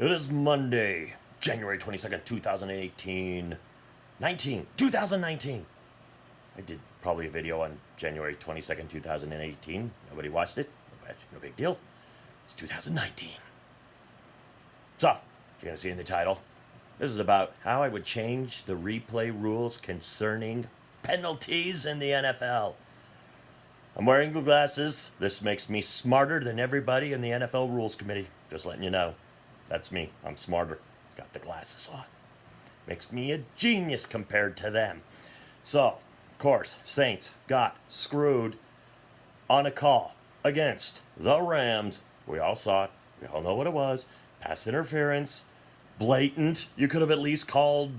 It is Monday, January 22nd, 2018. 2019. I did probably a video on January 22nd, 2018. Nobody watched it. No big deal. It's 2019. So, you're going to see in the title, this is about how I would change the replay rules concerning penalties in the NFL. I'm wearing the glasses. This makes me smarter than everybody in the NFL Rules Committee. Just letting you know. That's me. I'm smarter. Got the glasses on. Makes me a genius compared to them. So, of course, Saints got screwed on a call against the Rams. We all saw it. We all know what it was. Pass interference. Blatant. You could have at least called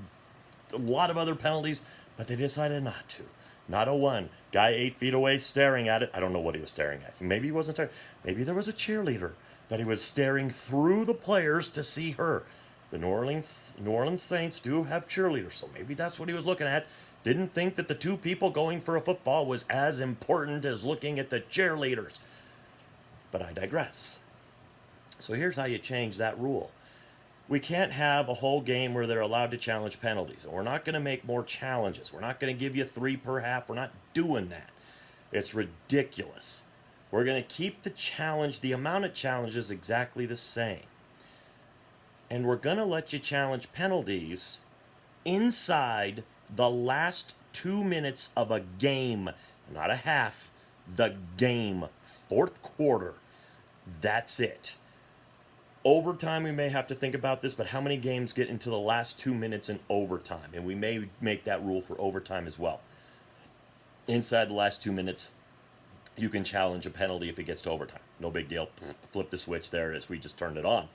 a lot of other penalties, but they decided not to. Not a one. Guy 8 feet away staring at it. I don't know what he was staring at. Maybe he wasn't staring. Maybe there was a cheerleader that he was staring through the players to see her. The New Orleans Saints do have cheerleaders, so maybe that's what he was looking at. Didn't think that the two people going for a football was as important as looking at the cheerleaders. But I digress. So here's how you change that rule. We can't have a whole game where they're allowed to challenge penalties. And we're not going to make more challenges. We're not going to give you 3 per half. We're not doing that. It's ridiculous. We're going to keep the amount of challenges exactly the same. And we're going to let you challenge penalties inside the last 2 minutes of a game. Not a half. The game. Fourth quarter. That's it. Overtime, we may have to think about this, but how many games get into the last 2 minutes in overtime? And we may make that rule for overtime as well. Inside the last 2 minutes, you can challenge a penalty if it gets to overtime. No big deal. Flip the switch. There it is. We just turned it on.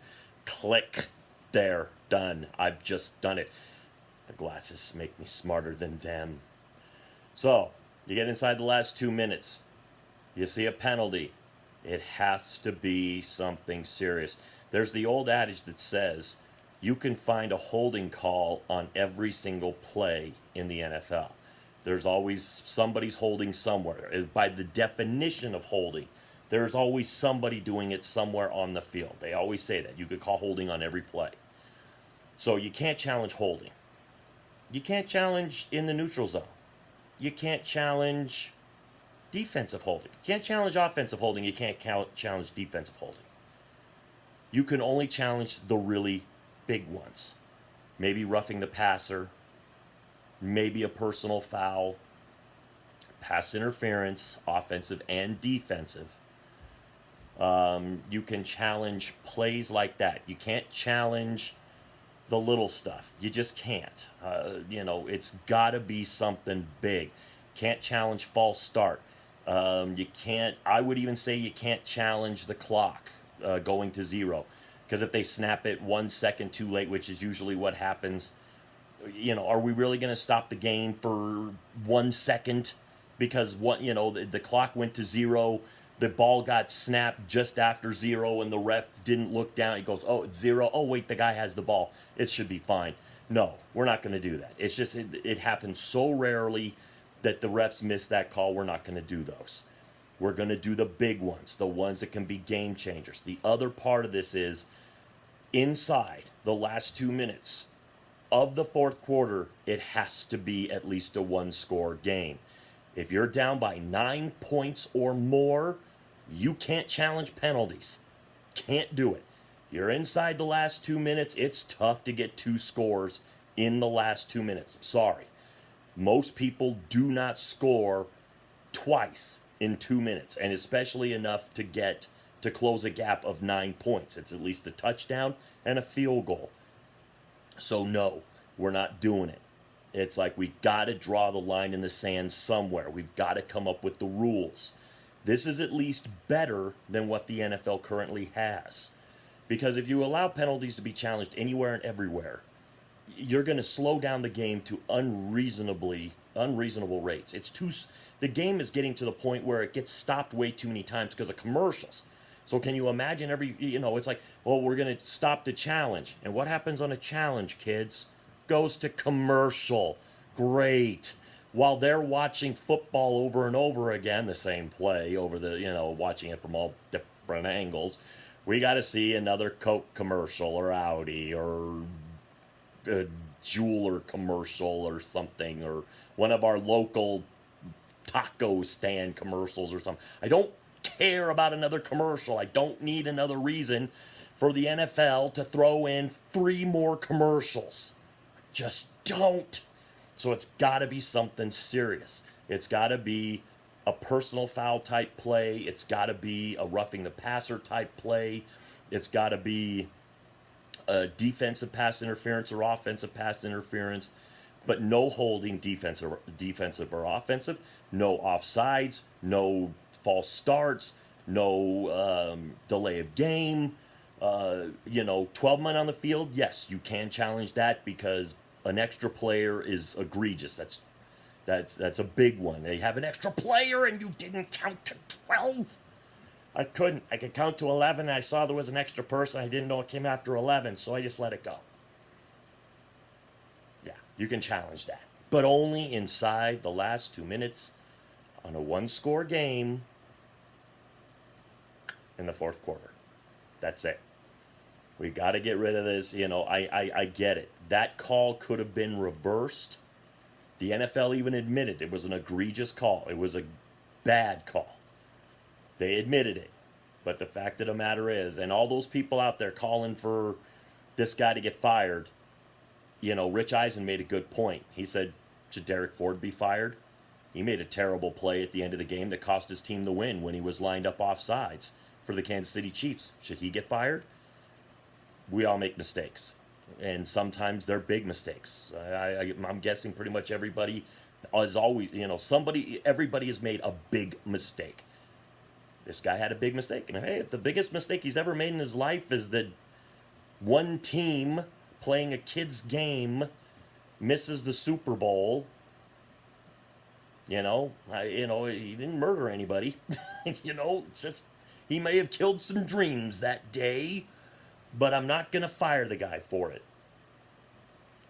Click. There. Done. I've just done it. The glasses make me smarter than them. So, you get inside the last 2 minutes. You see a penalty. It has to be something serious. There's the old adage that says you can find a holding call on every single play in the NFL. There's always somebody's holding somewhere. By the definition of holding, there's always somebody doing it somewhere on the field. They always say that. You could call holding on every play. So you can't challenge holding. You can't challenge in the neutral zone. You can't challenge defensive holding. You can't challenge offensive holding. You can't challenge defensive holding. You can only challenge the really big ones. Maybe roughing the passer. Maybe a personal foul. Pass interference, offensive and defensive. You can challenge plays like that. You can't challenge the little stuff. You just can't. It's got to be something big. Can't challenge false start. You can't, I would even say you can't challenge the clock going to 0. Because if they snap it 1 second too late, which is usually what happens, are we really going to stop the game for 1 second? Because the clock went to 0, the ball got snapped just after 0, and the ref didn't look down. He goes, oh, it's 0. Oh, wait, the guy has the ball. It should be fine. No, we're not going to do that. It's just, it happens so rarely that the refs miss that call. We're not going to do those. We're going to do the big ones, the ones that can be game changers. The other part of this is inside the last 2 minutes of the fourth quarter, it has to be at least a 1-score game. If you're down by 9 points or more, you can't challenge penalties. Can't do it. You're inside the last 2 minutes. It's tough to get 2 scores in the last 2 minutes. Sorry. Most people do not score twice in 2 minutes, and especially enough to close a gap of 9 points. It's at least a touchdown and a field goal. So no, we're not doing it. It's like we got to draw the line in the sand somewhere. We've got to come up with the rules. This is at least better than what the NFL currently has. Because if you allow penalties to be challenged anywhere and everywhere, you're going to slow down the game to unreasonable rates. The game is getting to the point where it gets stopped way too many times because of commercials. So can you imagine it's like, well, we're going to stop the challenge. And what happens on a challenge, kids? Goes to commercial. Great. While they're watching football over and over again, the same play over watching it from all different angles. We got to see another Coke commercial or Audi or a jeweler commercial or something, or one of our local taco stand commercials or something. I don't care about another commercial. I don't need another reason for the NFL to throw in 3 more commercials. Just don't. So it's got to be something serious. It's got to be a personal foul type play. It's got to be a roughing the passer type play. It's got to be a defensive pass interference or offensive pass interference, but no holding, defensive or offensive. No offsides. No false starts. No delay of game. 12 men on the field. Yes, you can challenge that because an extra player is egregious. That's a big one. They have an extra player and you didn't count to 12. I couldn't. I could count to 11. And I saw there was an extra person. I didn't know it came after 11, so I just let it go. Yeah, you can challenge that, but only inside the last 2 minutes on a 1-score game in the 4th quarter. That's it. We got to get rid of this. I get it. That call could have been reversed. The NFL even admitted it was an egregious call. It was a bad call. They admitted it. But the fact of the matter is, and all those people out there calling for this guy to get fired, Rich Eisen made a good point. He said, should Derek Ford be fired? He made a terrible play at the end of the game that cost his team the win when he was lined up off sides for the Kansas City Chiefs. Should he get fired? We all make mistakes. And sometimes they're big mistakes. I'm guessing pretty much everybody is always, everybody has made a big mistake. This guy had a big mistake. And hey, if the biggest mistake he's ever made in his life is that one team playing a kid's game misses the Super Bowl, he didn't murder anybody. It's just, he may have killed some dreams that day, but I'm not going to fire the guy for it.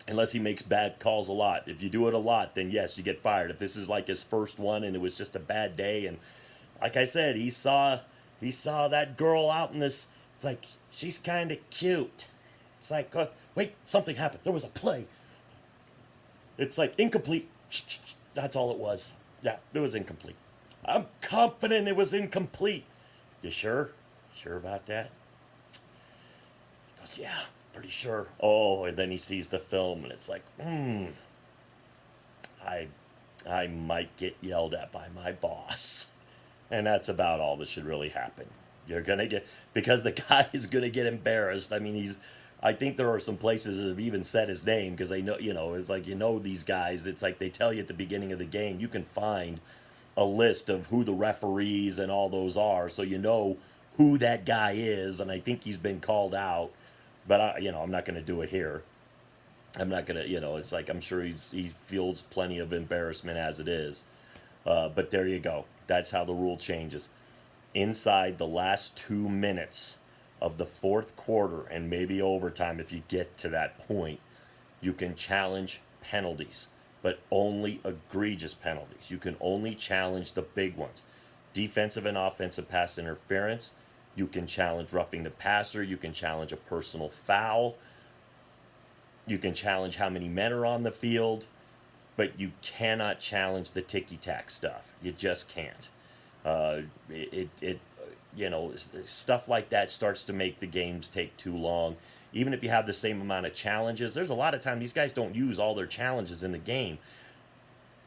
Unless he makes bad calls a lot. If you do it a lot, then yes, you get fired. If this is like his first one and it was just a bad day, and like I said, he saw that girl out in this, it's like, she's kind of cute. It's like, wait, something happened. There was a play. It's like incomplete. That's all it was. Yeah, it was incomplete. I'm confident it was incomplete. You sure? Sure about that? He goes, yeah, pretty sure. Oh, and then he sees the film and it's like, I might get yelled at by my boss. And that's about all that should really happen. You're going to get, because the guy is going to get embarrassed. I mean, I think there are some places that have even said his name because they know, it's like, these guys, it's like they tell you at the beginning of the game, you can find a list of who the referees and all those are. So you know who that guy is. And I think he's been called out, but I'm not going to do it here. I'm not going to, it's like, I'm sure he feels plenty of embarrassment as it is. But there you go. That's how the rule changes. Inside the last 2 minutes of the 4th quarter and maybe overtime, if you get to that point, you can challenge penalties, but only egregious penalties. You can only challenge the big ones. Defensive and offensive pass interference. You can challenge roughing the passer. You can challenge a personal foul. You can challenge how many men are on the field, but you cannot challenge the ticky-tack stuff. You just can't. Stuff like that starts to make the games take too long. Even if you have the same amount of challenges, there's a lot of time these guys don't use all their challenges in the game.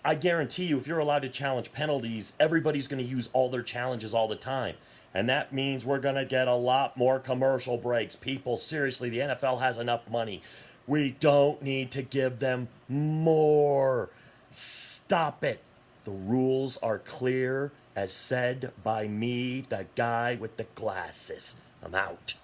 I guarantee you, if you're allowed to challenge penalties, everybody's going to use all their challenges all the time. And that means we're going to get a lot more commercial breaks. People, seriously, the NFL has enough money. We don't need to give them more. Stop it. The rules are clear, as said by me, the guy with the glasses. I'm out.